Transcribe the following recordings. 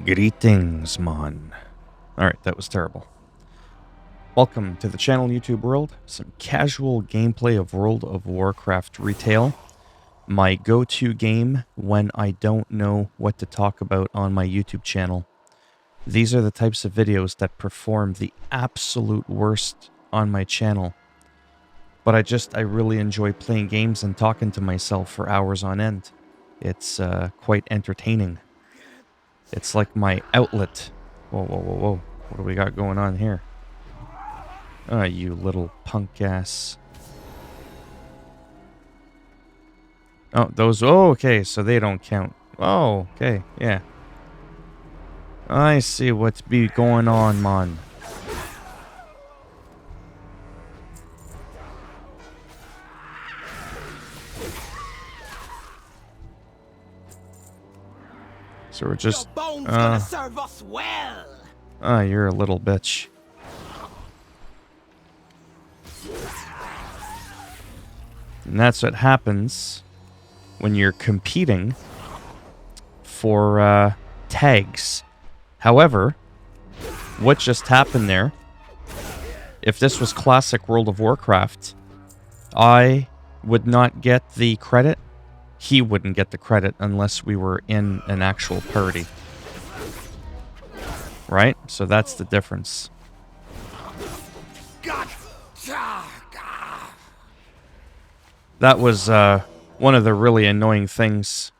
Greetings, mon. Alright, that was terrible. Welcome to the channel, YouTube world. Some casual gameplay of World of Warcraft retail. My go-to game when I don't know what to talk about on my YouTube channel. These are the types of videos that perform the absolute worst on my channel. But I really enjoy playing games and talking to myself for hours on end. It's quite entertaining. It's like my outlet. Whoa, whoa, whoa, whoa. What do we got going on here? Ah, you little punk ass. Oh, those... Oh, okay, so they don't count. Oh, okay, yeah. I see what's be going on, man. So we're just... serve us well. Ah, you're a little bitch. And that's what happens when you're competing for tags. However, what just happened there, if this was classic World of Warcraft, I would not get the credit. He wouldn't get the credit unless we were in an actual party. Right? So that's the difference. That was one of the really annoying things.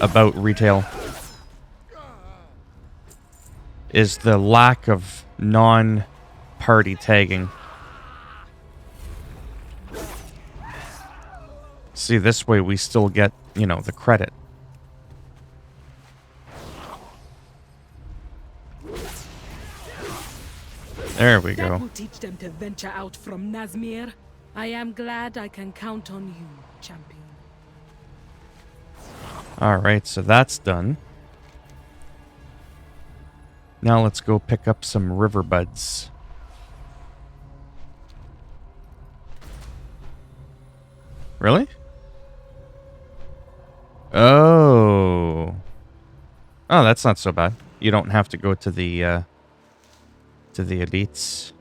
About retail is the lack of non-party tagging. See, this way we still get, you know, the credit. There we That go. will teach them to venture out from Nazmir. I am glad I can count on you, champion. Alright, so that's done. Now let's go pick up some river buds. Really? Oh. Oh, that's not so bad. You don't have to go to the elites.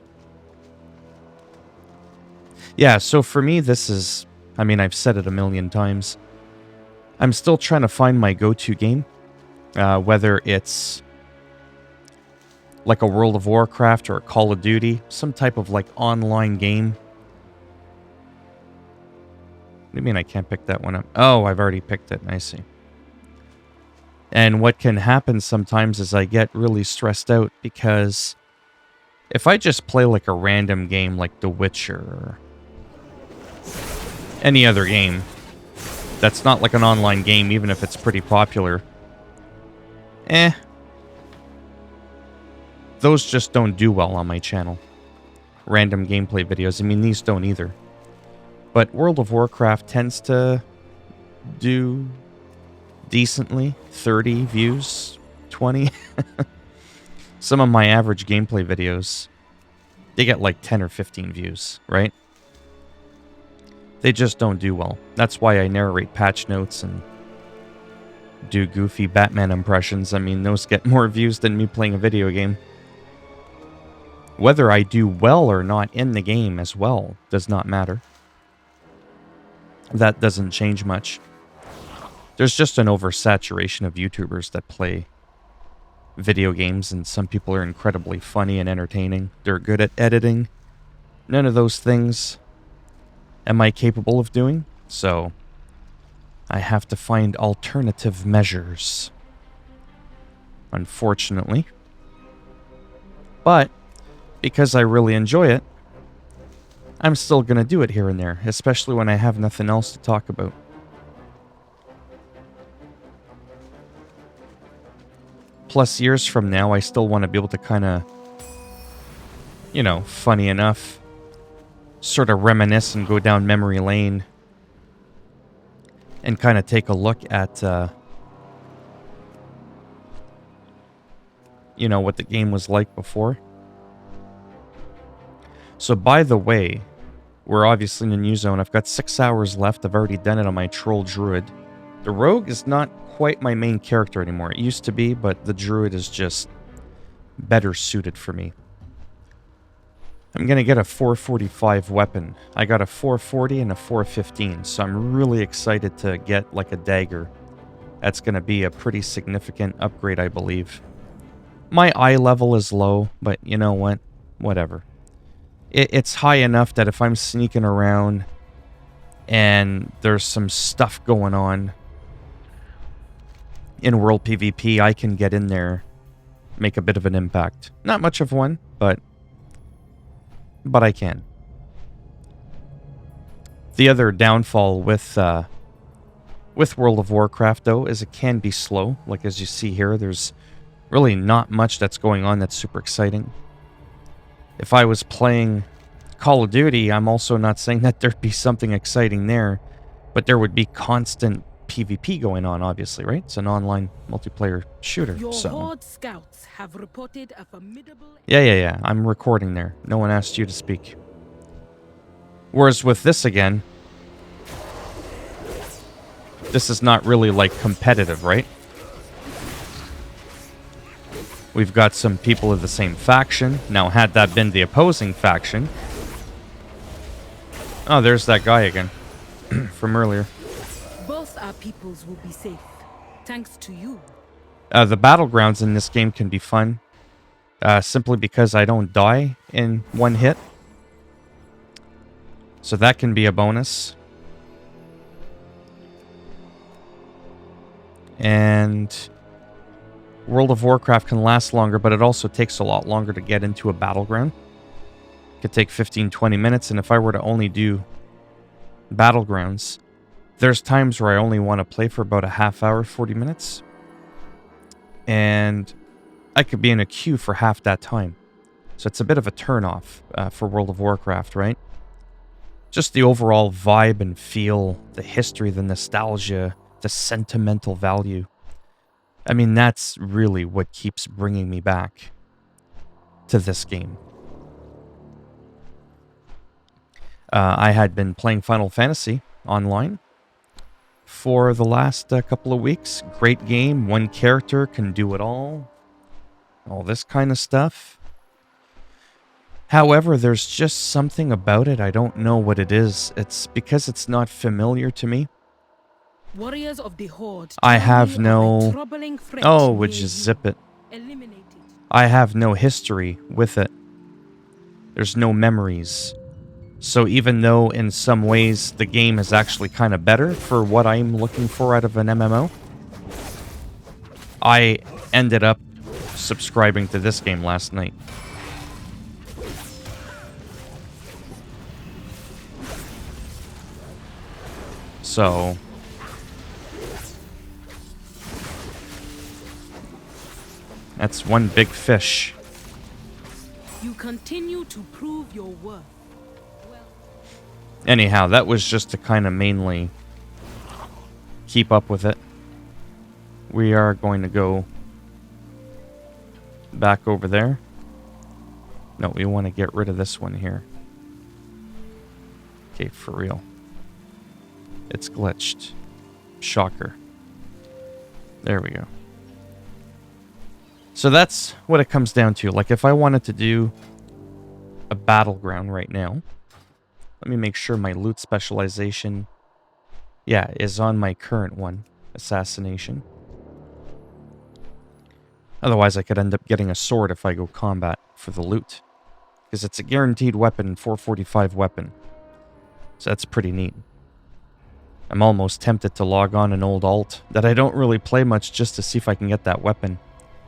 Yeah, so for me, this is... I mean, I've said it a million times. I'm still trying to find my go-to game. Whether it's like a World of Warcraft or a Call of Duty. Some type of, like, online game. What do you mean I can't pick that one up? Oh, I've already picked it. I see. And what can happen sometimes is I get really stressed out because if I just play like a random game like The Witcher or any other game that's not like an online game, even if it's pretty popular, those just don't do well on my channel. Random gameplay videos. I mean, these don't either. But World of Warcraft tends to do decently. 30 views, 20. Some of my average gameplay videos, they get like 10 or 15 views, right? They just don't do well. That's why I narrate patch notes and do goofy Batman impressions. I mean, those get more views than me playing a video game. Whether I do well or not in the game as well does not matter. That doesn't change much. There's just an oversaturation of YouTubers that play video games, and some people are incredibly funny and entertaining. They're good at editing. None of those things am I capable of doing, so I have to find alternative measures, unfortunately. But because I really enjoy it, I'm still going to do it here and there, especially when I have nothing else to talk about. Plus, years from now, I still want to be able to kind of, you know, funny enough, sort of reminisce and go down memory lane and kind of take a look at, you know, what the game was like before. So, by the way, We're obviously in a new zone. I've got 6 hours left. I've already done it on my troll druid. The rogue is not quite my main character anymore. It used to be, but the druid is just better suited for me. I'm going to get a 445 weapon. I got a 440 and a 415, so I'm really excited to get like a dagger. That's going to be a pretty significant upgrade, I believe. My eye level is low, but you know what? Whatever. It's high enough that if I'm sneaking around and there's some stuff going on in World PvP, I can get in there, make a bit of an impact. Not much of one, but I can. The other downfall with World of Warcraft, though, is it can be slow. Like as you see here, there's really not much that's going on that's super exciting. If I was playing Call of Duty, I'm also not saying that there'd be something exciting there, but there would be constant PvP going on, obviously, right? It's an online multiplayer shooter, Your so... Horde scouts have reported a formidable... Yeah. I'm recording there. No one asked you to speak. Whereas with this again, this is not really, like, competitive, right? We've got some people of the same faction. Now, had that been the opposing faction... Oh, there's that guy again. From earlier. Both our peoples will be safe, thanks to you. The battlegrounds in this game can be fun. Simply because I don't die in one hit. So that can be a bonus. And World of Warcraft can last longer, but it also takes a lot longer to get into a battleground. It could take 15-20 minutes, and if I were to only do battlegrounds, there's times where I only want to play for about a half hour, 40 minutes. And I could be in a queue for half that time. So it's a bit of a turn-off for World of Warcraft, right? Just the overall vibe and feel, the history, the nostalgia, the sentimental value. I mean, that's really what keeps bringing me back to this game. I had been playing Final Fantasy online for the last couple of weeks. Great game, one character can do it all this kind of stuff. However, there's just something about it, I don't know what it is. It's because it's not familiar to me. Warriors of the Horde. I have no... Oh, would you zip it? I have no history with it. There's no memories. So even though in some ways the game is actually kind of better for what I'm looking for out of an MMO, I ended up subscribing to this game last night. So... that's one big fish. You continue to prove your worth. Anyhow, that was just to kind of mainly keep up with it. We are going to go back over there. No, we want to get rid of this one here. Okay, for real. It's glitched. Shocker. There we go. So that's what it comes down to. Like, if I wanted to do a battleground right now, let me make sure my loot specialization, is on my current one, assassination. Otherwise, I could end up getting a sword if I go combat for the loot, because it's a guaranteed weapon, 445 weapon. So that's pretty neat. I'm almost tempted to log on an old alt that I don't really play much just to see if I can get that weapon.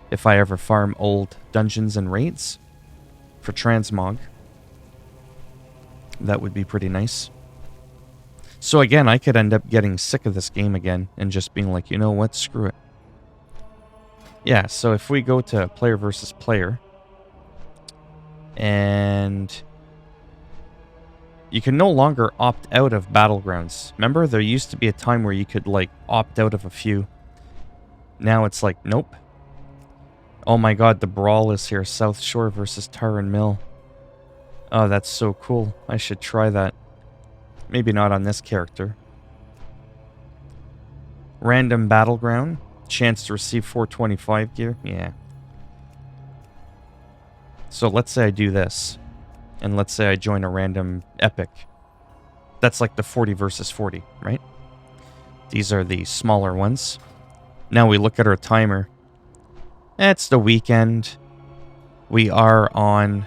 If I ever farm old dungeons and raids for transmog, that would be pretty nice. So again, I could end up getting sick of this game again and just being like, you know what, screw it. Yeah, so if we go to player versus player, and you can no longer opt out of battlegrounds. Remember, there used to be a time where you could, like, opt out of a few. Now it's like, nope. Oh my god, the brawl is here. South Shore versus Taran Mill. Oh, that's so cool. I should try that. Maybe not on this character. Random battleground. Chance to receive 425 gear. Yeah. So let's say I do this. And let's say I join a random epic. That's like the 40 versus 40, right? These are the smaller ones. Now we look at our timer. It's the weekend. We are on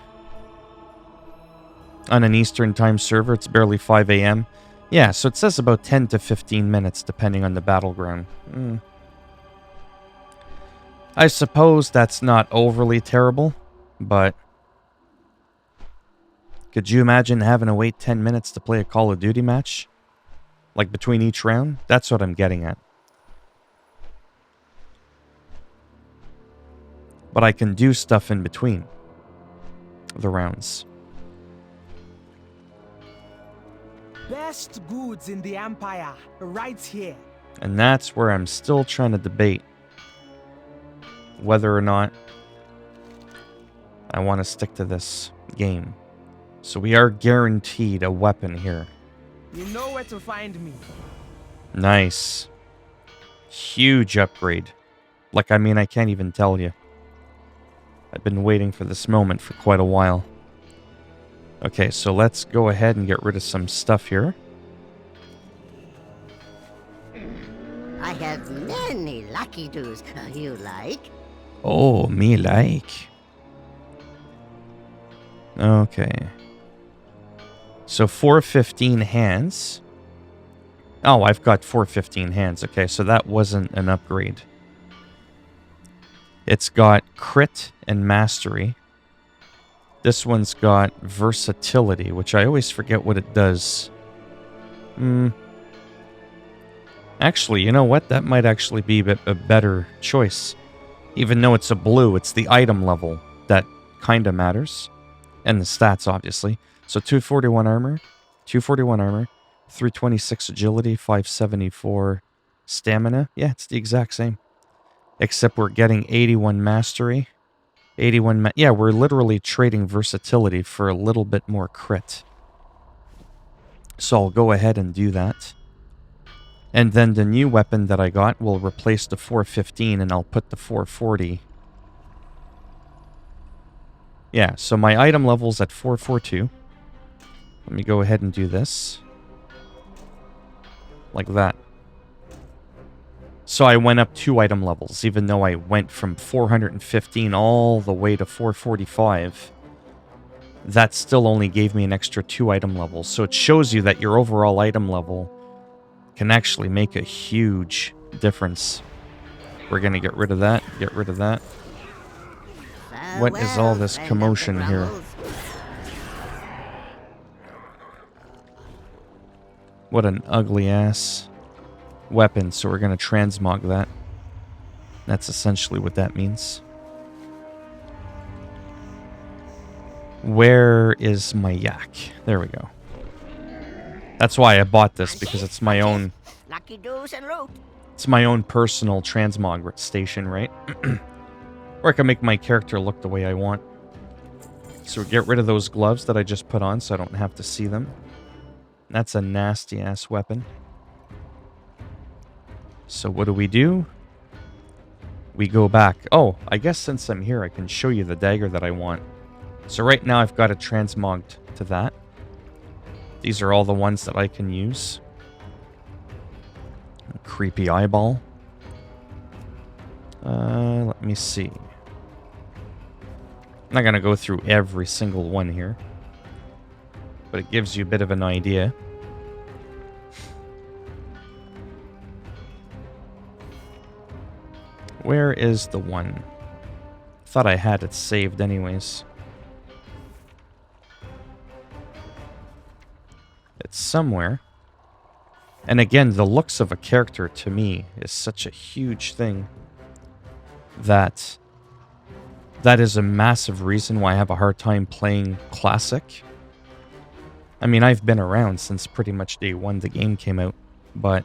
an Eastern time server. It's barely 5 a.m. Yeah, so it says about 10 to 15 minutes depending on the battleground. I suppose that's not overly terrible, but could you imagine having to wait 10 minutes to play a Call of Duty match? Like between each round? That's what I'm getting at. But I can do stuff in between the rounds. Best goods in the Empire, right here. And that's where I'm still trying to debate whether or not I want to stick to this game. So we are guaranteed a weapon here. You know where to find me. Nice. Huge upgrade. Like, I mean, I can't even tell you. I've been waiting for this moment for quite a while. Okay, so let's go ahead and get rid of some stuff here. I have many lucky doos. You like? Oh, me like. Okay. So 415 hands. Oh, I've got 415 hands. Okay, so that wasn't an upgrade. It's got crit and mastery. This one's got versatility, which I always forget what it does. Actually, you know what? That might actually be a better choice. Even though it's a blue, it's the item level that kind of matters. And the stats, obviously. So 241 armor, 326 agility, 574 stamina. Yeah, it's the exact same. Except we're getting 81 mastery. Yeah, we're literally trading versatility for a little bit more crit. So I'll go ahead and do that. And then the new weapon that I got will replace the 415 and I'll put the 440. Yeah, so my item level's at 442. Let me go ahead and do this. Like that. So I went up 2 item levels, even though I went from 415 all the way to 445. That still only gave me an extra 2 item levels. So it shows you that your overall item level can actually make a huge difference. We're going to get rid of that, get rid of that. What is all this commotion here? What an ugly ass weapon, so we're going to transmog that. That's essentially what that means. Where is my yak? There we go. That's why I bought this, because it's my own... Lucky doos and loot. It's my own personal transmog station, right? Or I can make my character look the way I want. So get rid of those gloves that I just put on so I don't have to see them. That's a nasty-ass weapon. So what do? We go back. Oh, I guess since I'm here, I can show you the dagger that I want. So right now I've got it transmogged to that. These are all the ones that I can use. Creepy eyeball. Let me see. I'm not going to go through every single one here. But it gives you a bit of an idea. Where is the one? Thought I had it saved anyways. It's somewhere. And again, the looks of a character to me is such a huge thing that is a massive reason why I have a hard time playing Classic. I mean, I've been around since pretty much day one the game came out, but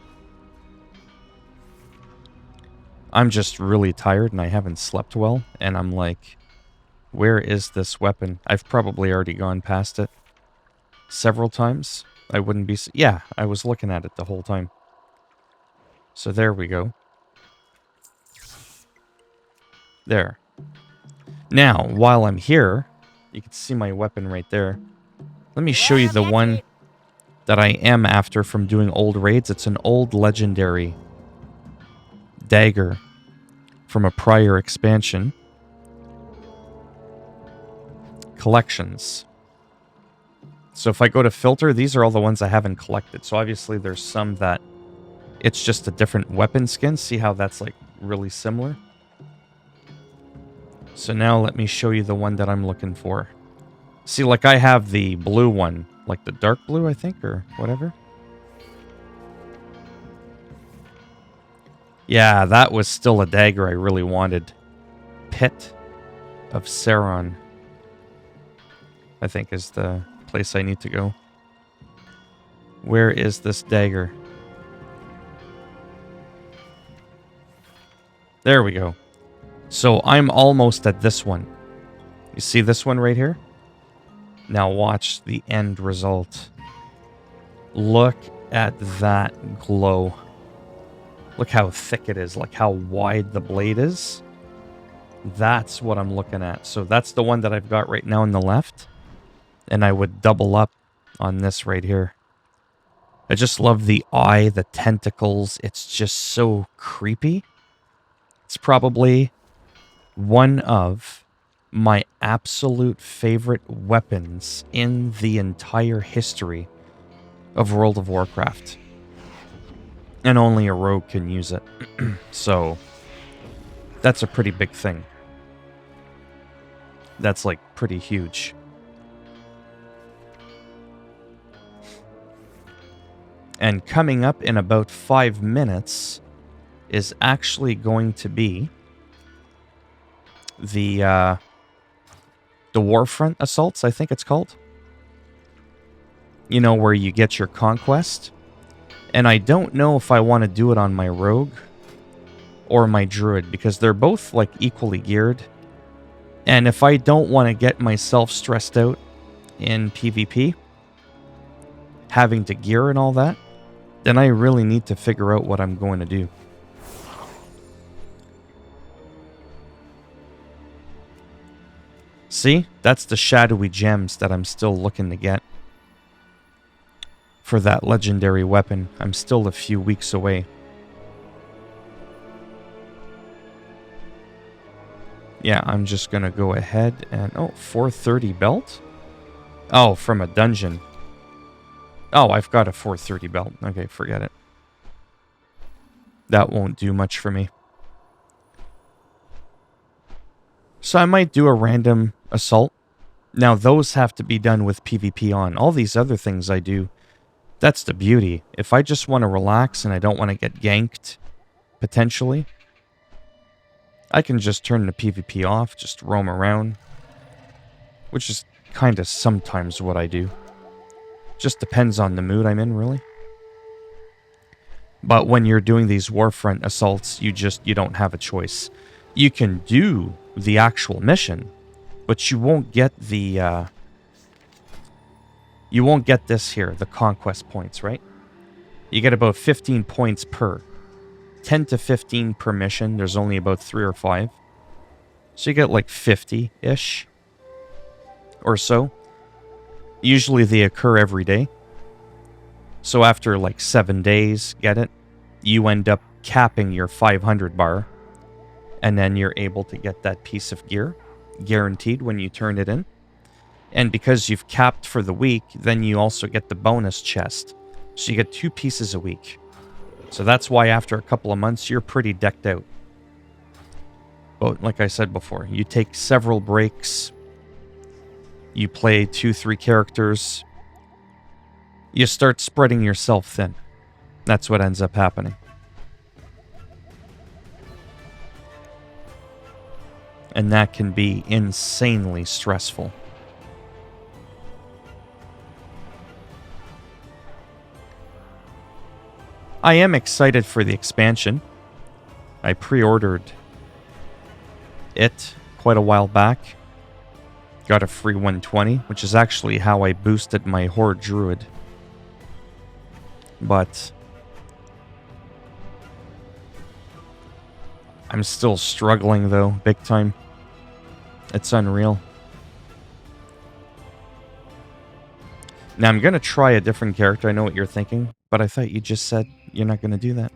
I'm just really tired and I haven't slept well, and I'm like, where is this weapon? I've probably already gone past it several times. I wouldn't be... Yeah, I was looking at it the whole time. So there we go. There. Now, while I'm here, you can see my weapon right there. Let me show you the one that I am after from doing old raids. It's an old legendary dagger from a prior expansion. Collections. So if I go to filter, these are all the ones I haven't collected. So obviously there's some that it's just a different weapon skin. See how that's like really similar? So now let me show you the one that I'm looking for. See, like I have the blue one, like the dark blue, I think, or whatever. Yeah, that was still a dagger I really wanted. Pit of Sauron, I think, is the place I need to go. Where is this dagger? There we go. So I'm almost at this one. You see this one right here? Now watch the end result. Look at that glow. Look how thick it is. Like how wide the blade is. That's what I'm looking at. So that's the one that I've got right now on the left. And I would double up on this right here. I just love the eye, the tentacles. It's just so creepy. It's probably one of my absolute favorite weapons in the entire history of World of Warcraft. And only a rogue can use it. So, that's a pretty big thing. That's like pretty huge. And coming up in about 5 minutes is actually going to be the Warfront assaults, I think it's called. You know, where you get your conquest. And I don't know if I want to do it on my rogue or my druid, because they're both like equally geared. And if I don't want to get myself stressed out in PvP, having to gear and all that, then I really need to figure out what I'm going to do. See? That's the shadowy gems that I'm still looking to get. For that legendary weapon. I'm still a few weeks away. Yeah, I'm just going to go ahead and... Oh, 430 belt? Oh, from a dungeon. Oh, I've got a 430 belt. Okay, forget it. That won't do much for me. So I might do a random assault. Now, those have to be done with PvP on. All these other things I do, that's the beauty. If I just want to relax and I don't want to get ganked, potentially, I can just turn the PvP off, just roam around. Which is kind of sometimes what I do. Just depends on the mood I'm in, really. But when you're doing these Warfront assaults, you don't have a choice. You can do the actual mission, but you won't get the... you won't get this here, the conquest points, right? You get about 15 points per. 10 to 15 per mission. There's only about 3 or 5. So you get like 50-ish or so. Usually they occur every day. So after like 7 days, get it? You end up capping your 500 bar. And then you're able to get that piece of gear. Guaranteed when you turn it in. And because you've capped for the week, then you also get the bonus chest. So you get 2 pieces a week. So that's why after a couple of months, you're pretty decked out. But like I said before, you take several breaks. You play 2-3 characters. You start spreading yourself thin. That's what ends up happening. And that can be insanely stressful. I am excited for the expansion. I pre-ordered it quite a while back. Got a free 120, which is actually how I boosted my Horde Druid but I'm still struggling, though, big time. It's unreal. Now, I'm going to try a different character. I know what you're thinking, but I thought you just said you're not going to do that.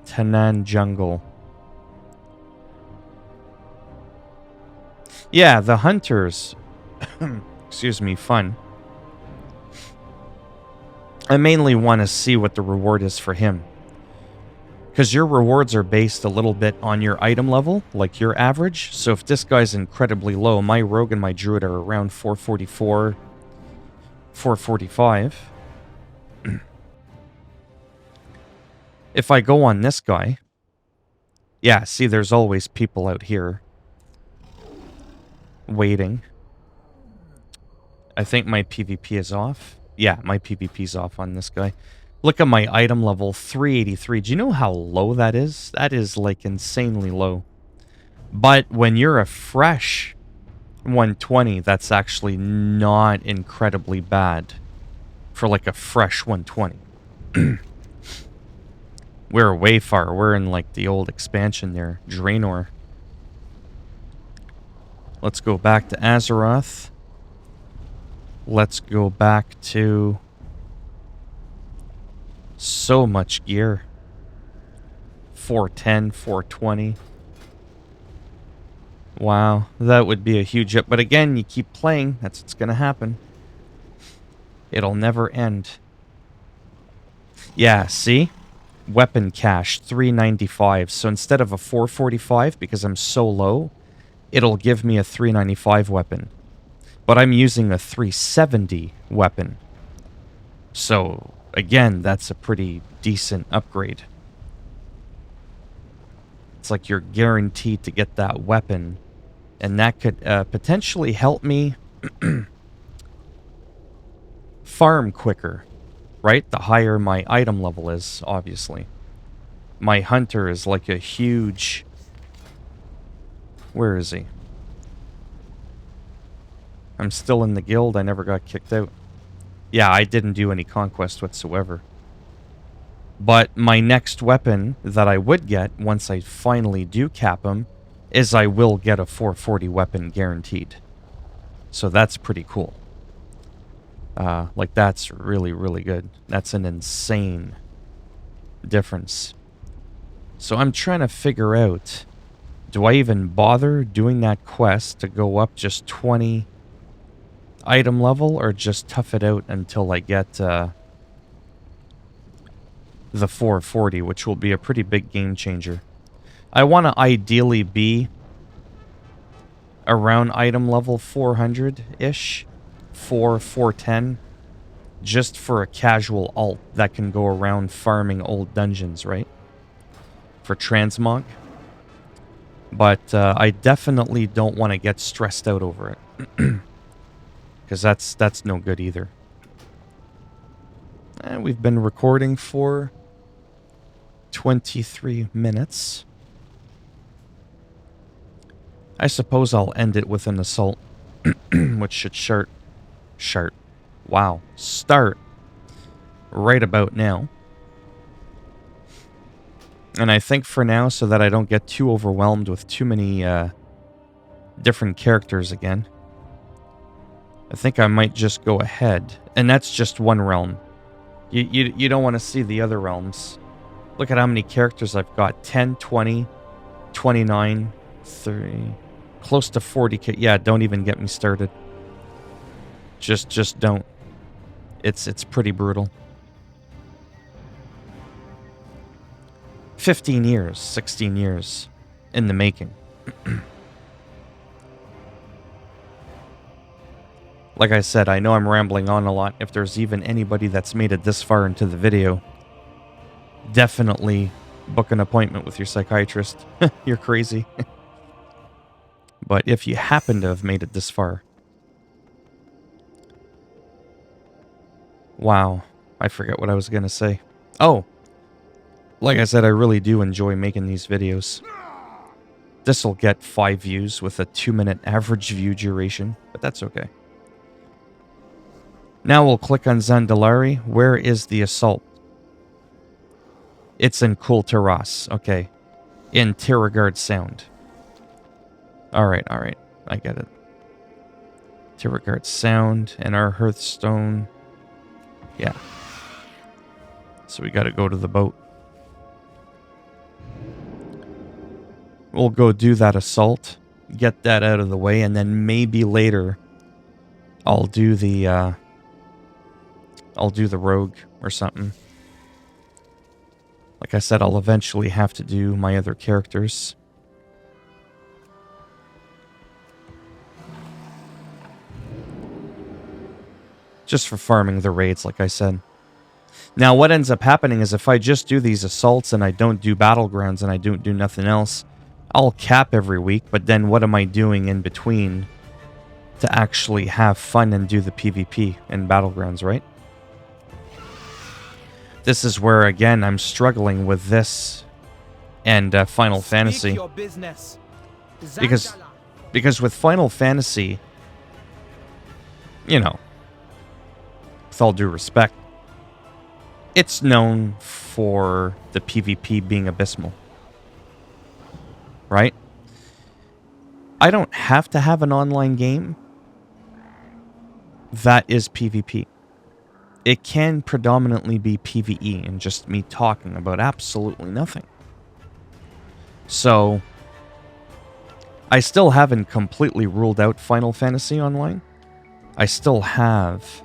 Tanan Jungle. Yeah, the hunters. Excuse me, fun. I mainly want to see what the reward is for him. Because your rewards are based a little bit on your item level, like your average. So if this guy's incredibly low, my rogue and my druid are around 444, 445. If I go on this guy... Yeah, see, there's always people out here waiting. I think my PvP is off. Yeah, my PvP's off on this guy. Look at my item level, 383. Do you know how low that is? That is, like, insanely low. But when you're a fresh 120, that's actually not incredibly bad for, like, a fresh 120. We're way far. We're in, like, the old expansion there. Draenor. Let's go back to Azeroth. Let's go back to... So much gear. 410, 420. Wow, that would be a huge up. But again, you keep playing, that's what's going to happen. It'll never end. Yeah, see? Weapon cache, 395. So instead of a 445, because I'm so low, it'll give me a 395 weapon. But I'm using a 370 weapon. So... Again, that's a pretty decent upgrade. It's like you're guaranteed to get that weapon. And that could potentially help me farm quicker. Right? The higher my item level is, obviously. My hunter is like a huge... Where is he? I'm still in the guild. I never got kicked out. Yeah, I didn't do any conquest whatsoever. But my next weapon that I would get, once I finally do cap him, is I will get a 440 weapon guaranteed. So that's pretty cool. Like, that's really, really good. That's an insane difference. So I'm trying to figure out, do I even bother doing that quest to go up just 20... item level, or just tough it out until I get the 440, which will be a pretty big game changer. I want to ideally be around item level 400-ish, 410, just for a casual alt that can go around farming old dungeons, right? For transmog. But I definitely don't want to get stressed out over it. Because that's no good either. And we've been recording for 23 minutes. I suppose I'll end it with an assault, which should start right about now. And I think for now, so that I don't get too overwhelmed with too many different characters again, I think I might just go ahead. And that's just one realm. You don't want to see the other realms. Look at how many characters I've got. 10, 20, 29, 30... Close to 40k. Yeah, don't even get me started. Just don't. It's pretty brutal. 15 years, 16 years in the making. Like I said, I know I'm rambling on a lot. If there's even anybody that's made it this far into the video, definitely book an appointment with your psychiatrist. You're crazy. But if you happen to have made it this far... Wow. I forget what I was going to say. Oh! Like I said, I really do enjoy making these videos. This'll get 5 views with a 2-minute average view duration, but that's okay. Now we'll click on Zandalari. Where is the assault? It's in Kul Tiras. Okay. In Tiragarde Sound. Alright, alright. I get it. Tiragarde Sound and our Hearthstone. Yeah. So we gotta go to the boat. We'll go do that assault. Get that out of the way, and then maybe later I'll do the rogue or something. Like I said, I'll eventually have to do my other characters. Just for farming the raids, like I said. Now, what ends up happening is if I just do these assaults and I don't do battlegrounds and I don't do nothing else, I'll cap every week, but then what am I doing in between to actually have fun and do the PvP in battlegrounds, right? This is where, again, I'm struggling with this and Final Fantasy. Speak your business. Because with Final Fantasy, you know, with all due respect, it's known for the PvP being abysmal. Right? I don't have to have an online game that is PvP. It can predominantly be PvE and just me talking about absolutely nothing. So, I still haven't completely ruled out Final Fantasy Online. I still have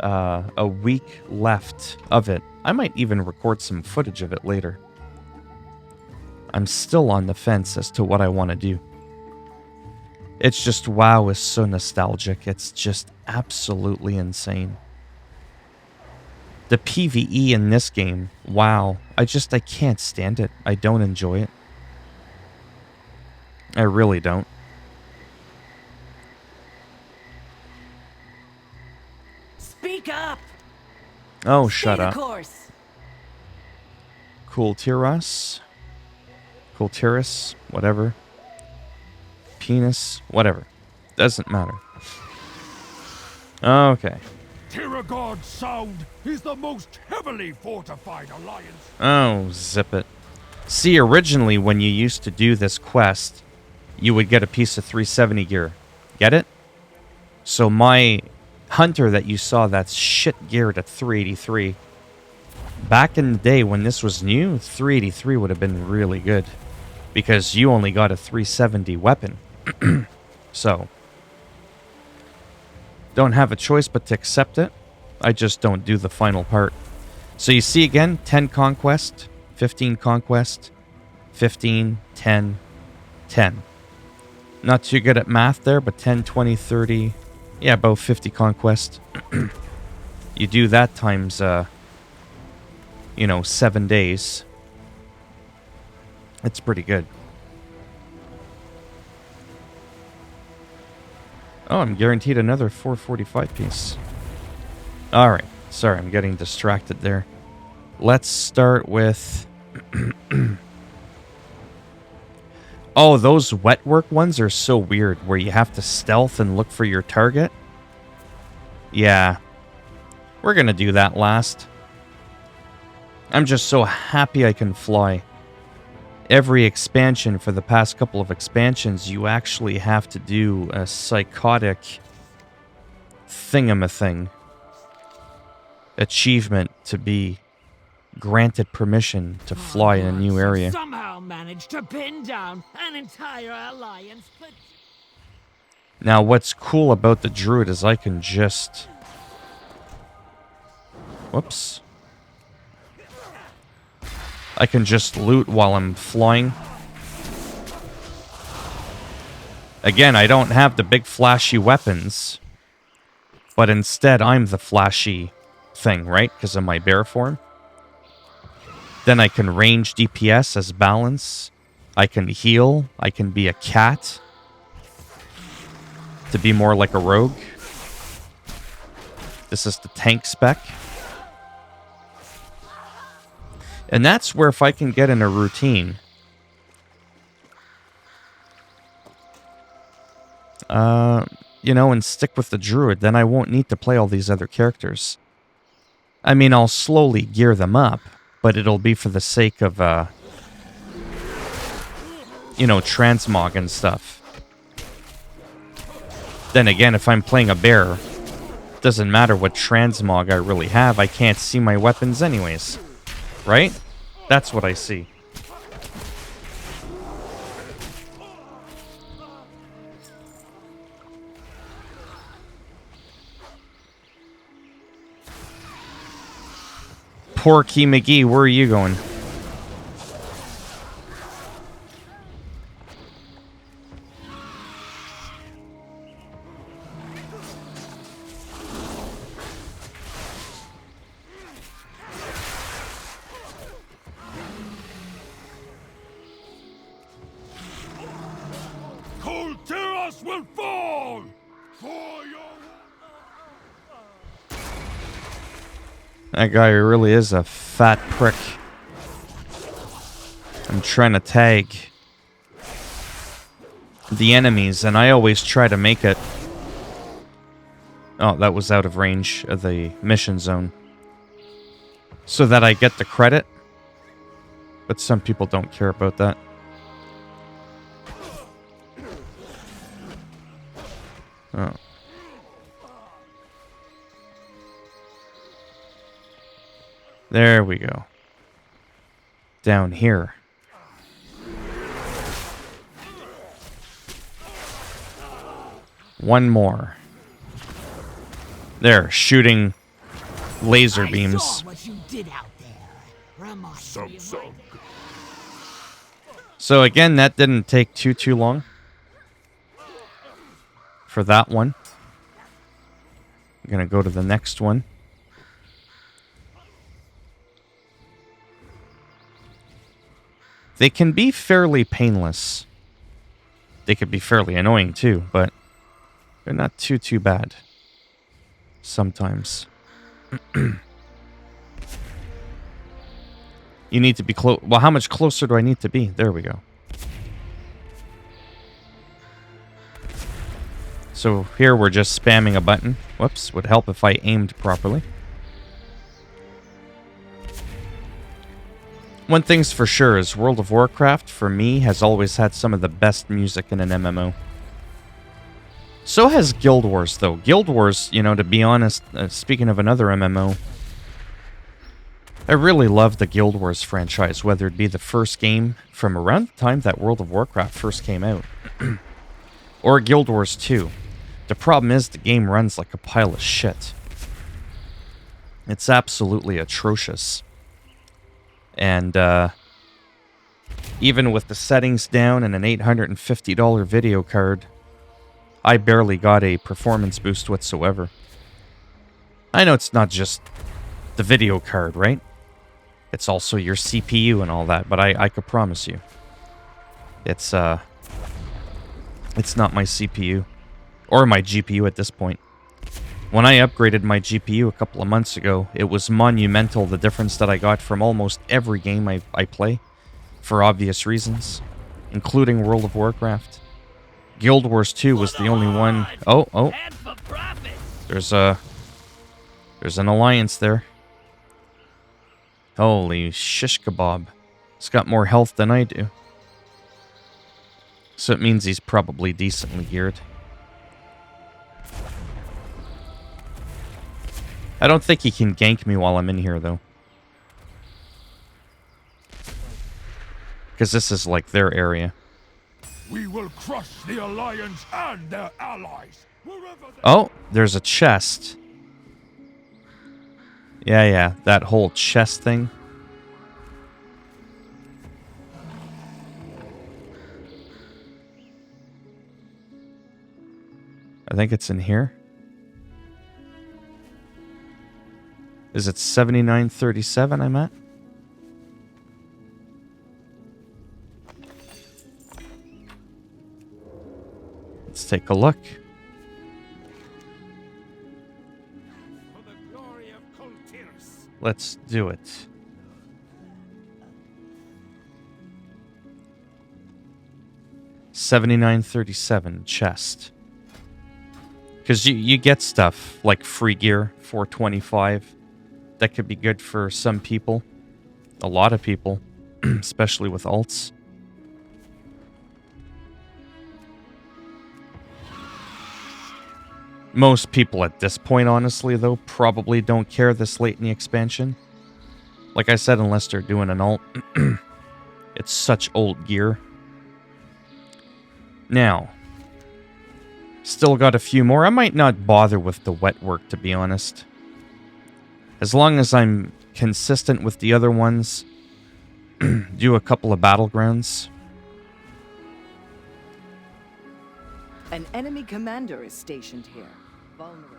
a week left of it. I might even record some footage of it later. I'm still on the fence as to what I want to do. It's just, WoW is so nostalgic. It's just absolutely insane. The PvE in this game, wow. I can't stand it. I don't enjoy it. I really don't. Speak up. Oh, shut Stay the up. course. Kul Tiras. Kul Tiras, whatever. Penis, whatever. Doesn't matter. Okay. Tiragarde Sound is the most heavily fortified alliance. Oh, zip it. See, originally when you used to do this quest, you would get a piece of 370 gear. Get it? So my hunter that you saw that's shit geared at 383, back in the day when this was new, 383 would have been really good. Because you only got a 370 weapon. So, don't have a choice but to accept it. I just don't do the final part. So you see again, 10 conquest, 15 conquest, 15, 10, 10. Not too good at math there, but 10, 20, 30, yeah, about 50 conquest. You do that times, 7 days. It's pretty good. Oh, I'm guaranteed another 445 piece. Alright. Sorry, I'm getting distracted there. Let's start with... Oh, those wet work ones are so weird, where you have to stealth and look for your target. Yeah. We're gonna do that last. I'm just so happy I can fly. Every expansion for the past couple of expansions, you actually have to do a psychotic thingamathing achievement to be granted permission to fly in a new area. Somehow managed to pin down an entire alliance. But Now, what's cool about the druid is I can just... Whoops. I can just loot while I'm flying. Again, I don't have the big flashy weapons. But instead, I'm the flashy thing, right? Because of my bear form. Then I can range DPS as balance. I can heal. I can be a cat. To be more like a rogue. This is the tank spec. And that's where if I can get in a routine... you know, and stick with the druid, then I won't need to play all these other characters. I mean, I'll slowly gear them up, but it'll be for the sake of, you know, transmog and stuff. Then again, if I'm playing a bear, doesn't matter what transmog I really have, I can't see my weapons anyways. Right? That's what I see. Porky McGee, where are you going? Kultiras will fall! For your... That guy really is a fat prick. I'm trying to tag the enemies, and I always try to make it... Oh, that was out of range of the mission zone. So that I get the credit. But some people don't care about that. Oh. There we go. Down here. One more. There, shooting laser beams. I saw what you did out there. Reminds me of my... So again, that didn't take too long. For that one. I'm gonna go to the next one. They can be fairly painless. They could be fairly annoying too, but they're not too bad. Sometimes. You need to be close. Well, how much closer do I need to be? There we go. So here we're just spamming a button. Whoops, would help if I aimed properly. One thing's for sure is World of Warcraft, for me, has always had some of the best music in an MMO. So has Guild Wars, though. Guild Wars, you know, to be honest, speaking of another MMO, I really love the Guild Wars franchise, whether it be the first game from around the time that World of Warcraft first came out, or Guild Wars 2. The problem is the game runs like a pile of shit. It's absolutely atrocious. And even with the settings down and an $850 video card, I barely got a performance boost whatsoever. I know it's not just the video card, right? It's also your CPU and all that, but I could promise you, it's not my CPU or my GPU at this point. When I upgraded my GPU a couple of months ago, it was monumental, the difference that I got from almost every game I play, for obvious reasons, including World of Warcraft. Guild Wars 2 was the only one... Oh. There's an alliance there. Holy shish kebab. He's got more health than I do. So it means he's probably decently geared. I don't think he can gank me while I'm in here, though. Because this is like their area. We will crush the Alliance and their allies. Oh, there's a chest. Yeah, that whole chest thing. I think it's in here. Is it 7937 I'm at? Let's take a look. Let's do it. $79.37 chest. Because you get stuff like free gear, 425. That could be good for some people. A lot of people. Especially with alts. Most people at this point, honestly, though, probably don't care this late in the expansion. Like I said, unless they're doing an alt. It's such old gear. Now, still got a few more. I might not bother with the wet work, to be honest. As long as I'm consistent with the other ones, do a couple of battlegrounds. An enemy commander is stationed here. Vulnerable.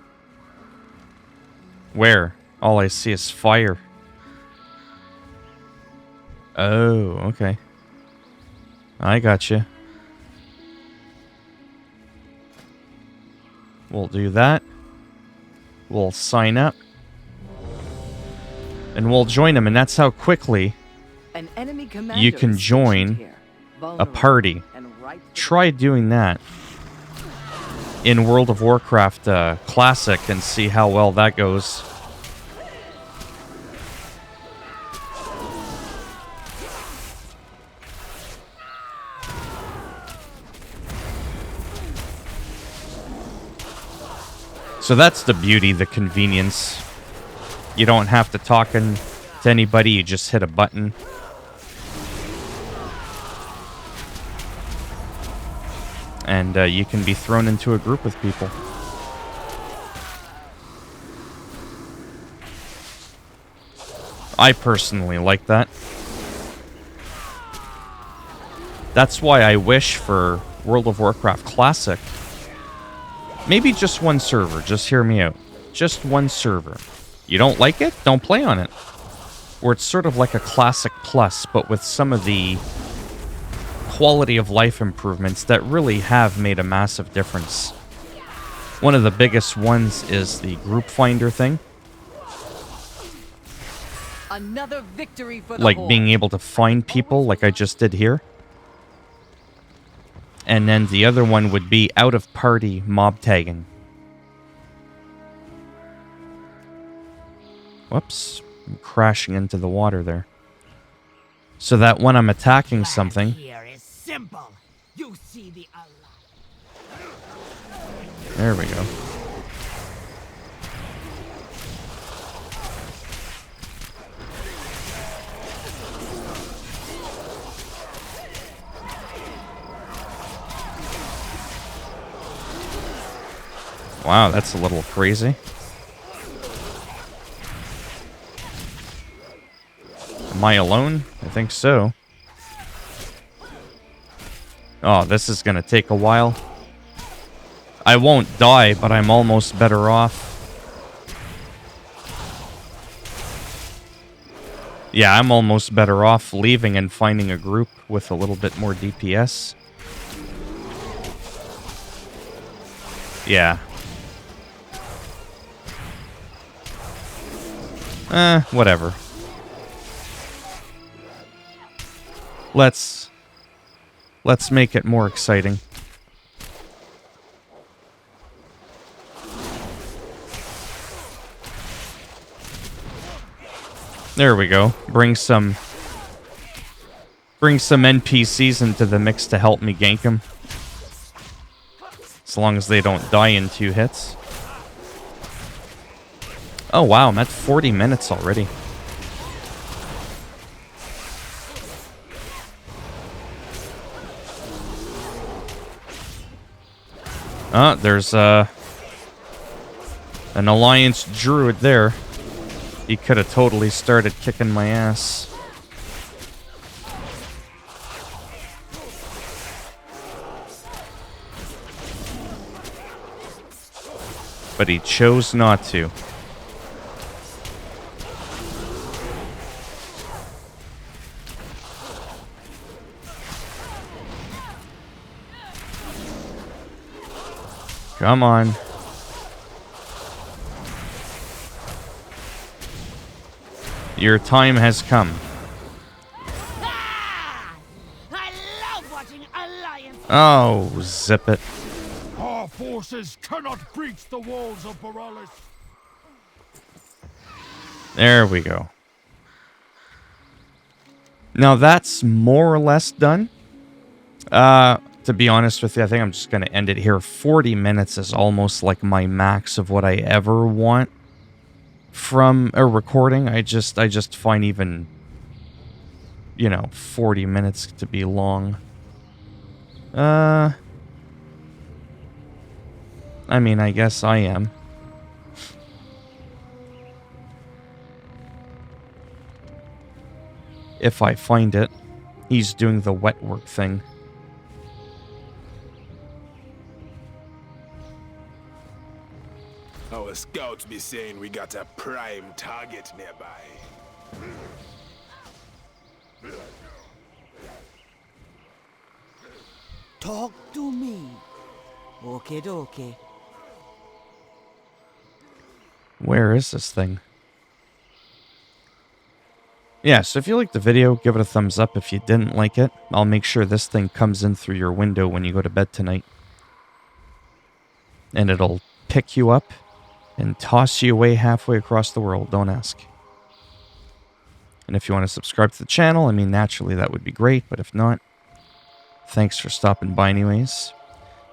Where? All I see is fire. Oh, okay. I gotcha. We'll do that. We'll sign up. And we'll join them, and that's how quickly An enemy commander you can is join stationed here. a Vulnerable party. and right for Try doing that in World of Warcraft Classic and see how well that goes. So that's the beauty, the convenience. You don't have to talk to anybody, you just hit a button. And you can be thrown into a group with people. I personally like that. That's why I wish for World of Warcraft Classic, maybe just one server, just hear me out. Just one server. You don't like it? Don't play on it. Or it's sort of like a Classic Plus, but with some of the quality of life improvements that really have made a massive difference. One of the biggest ones is the group finder thing. another victory for the Like Horde. being able to find people like I just did here. And then the other one would be out of party mob tagging. Whoops. I'm crashing into the water there. So that when I'm attacking something... Here is simple. You see the There we go. Wow, that's a little crazy. Am I alone? I think so. Oh, this is gonna take a while. I won't die, but I'm almost better off. Yeah, I'm almost better off leaving and finding a group with a little bit more DPS. Yeah. Whatever. Let's make it more exciting. There we go. Bring some NPCs into the mix to help me gank them. As long as they don't die in 2 hits. Oh wow, I'm at 40 minutes already. There's an Alliance Druid there. He could have totally started kicking my ass. But he chose not to. Come on. Your time has come. I love watching Alliance. Oh, zip it. Our forces forces cannot breach the walls of Borealis. There we go. Now that's more or less done. To be honest with you, I think I'm just going to end it here. 40 minutes is almost like my max of what I ever want from a recording. I just find even, 40 minutes to be long. I mean, I guess I am. If I find it. He's doing the wet work thing. Our scouts be saying we got a prime target nearby. Talk to me. Okay, dokie. Where is this thing? Yeah, so if you liked the video, give it a thumbs up. If you didn't like it, I'll make sure this thing comes in through your window when you go to bed tonight. And it'll pick you up and toss you away halfway across the world. Don't ask. And if you want to subscribe to the channel, I mean, naturally that would be great. But if not, thanks for stopping by anyways.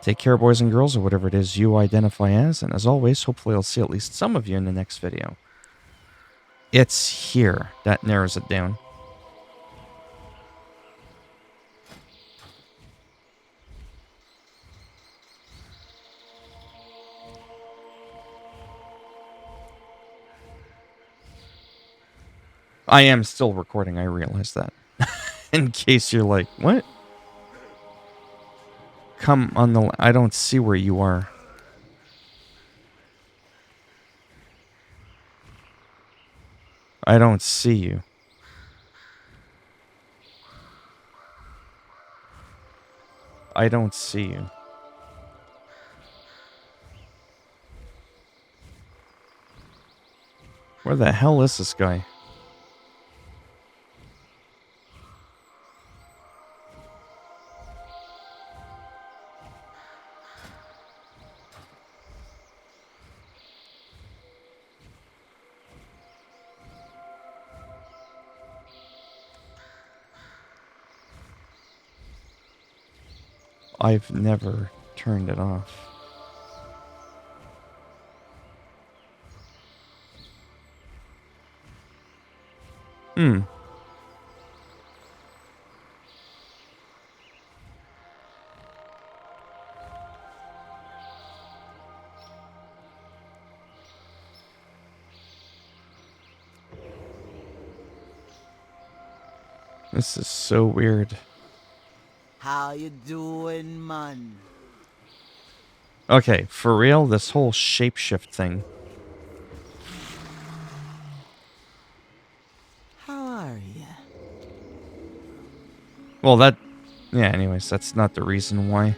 Take care, boys and girls, or whatever it is you identify as. And as always, hopefully I'll see at least some of you in the next video. It's here. That narrows it down. I am still recording, I realize that. In case you're like, what? Come on the... I don't see where you are. I don't see you. I don't see you. Where the hell is this guy? I've never turned it off. This is so weird. How you doing, man? Okay, for real, this whole shapeshift thing. How are ya? Well, that... Yeah, anyways, that's not the reason why.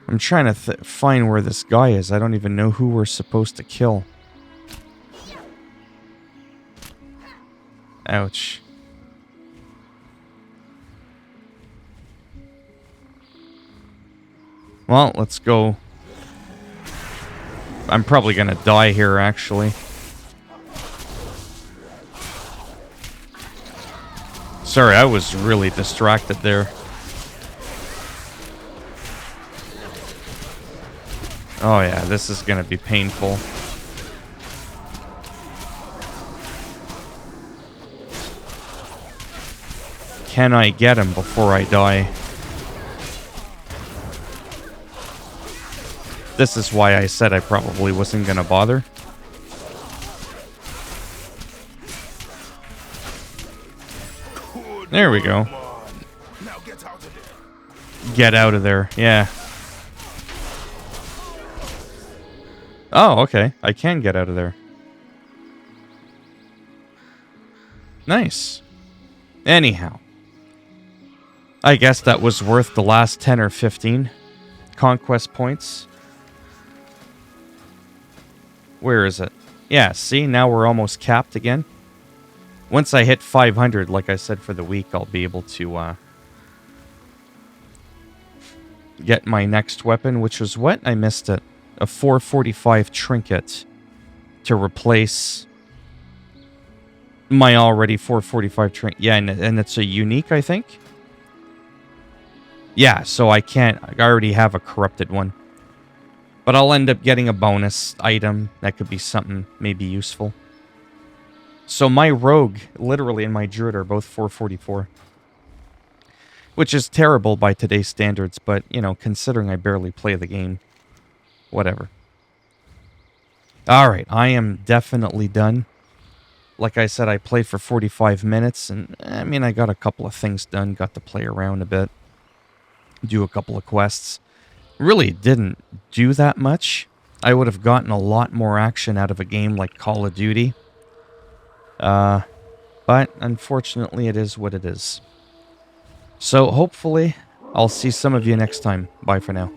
I'm trying to find where this guy is. I don't even know who we're supposed to kill. Ouch. Well, let's go. I'm probably gonna die here, actually. Sorry, I was really distracted there. Oh yeah, this is gonna be painful. Can I get him before I die? This is why I said I probably wasn't gonna bother. There we go. Now get out of there. Get out of there, yeah. Oh, okay. I can get out of there. Nice. Anyhow. I guess that was worth the last 10 or 15 conquest points. Where is it? Yeah, see, now we're almost capped again. Once I hit 500, like I said, for the week, I'll be able to get my next weapon, which was what? I missed it. A 445 trinket to replace my already 445 trinket. Yeah, and it's a unique, I think. Yeah, so I already have a corrupted one. But I'll end up getting a bonus item. That could be something maybe useful. So my rogue, literally, and my druid are both 444. Which is terrible by today's standards, but, you know, considering I barely play the game. Whatever. Alright, I am definitely done. Like I said, I played for 45 minutes, and, I mean, I got a couple of things done. Got to play around a bit. Do a couple of quests. Really didn't do that much. I would have gotten a lot more action out of a game like Call of Duty. But unfortunately, it is what it is. So hopefully, I'll see some of you next time. Bye for now.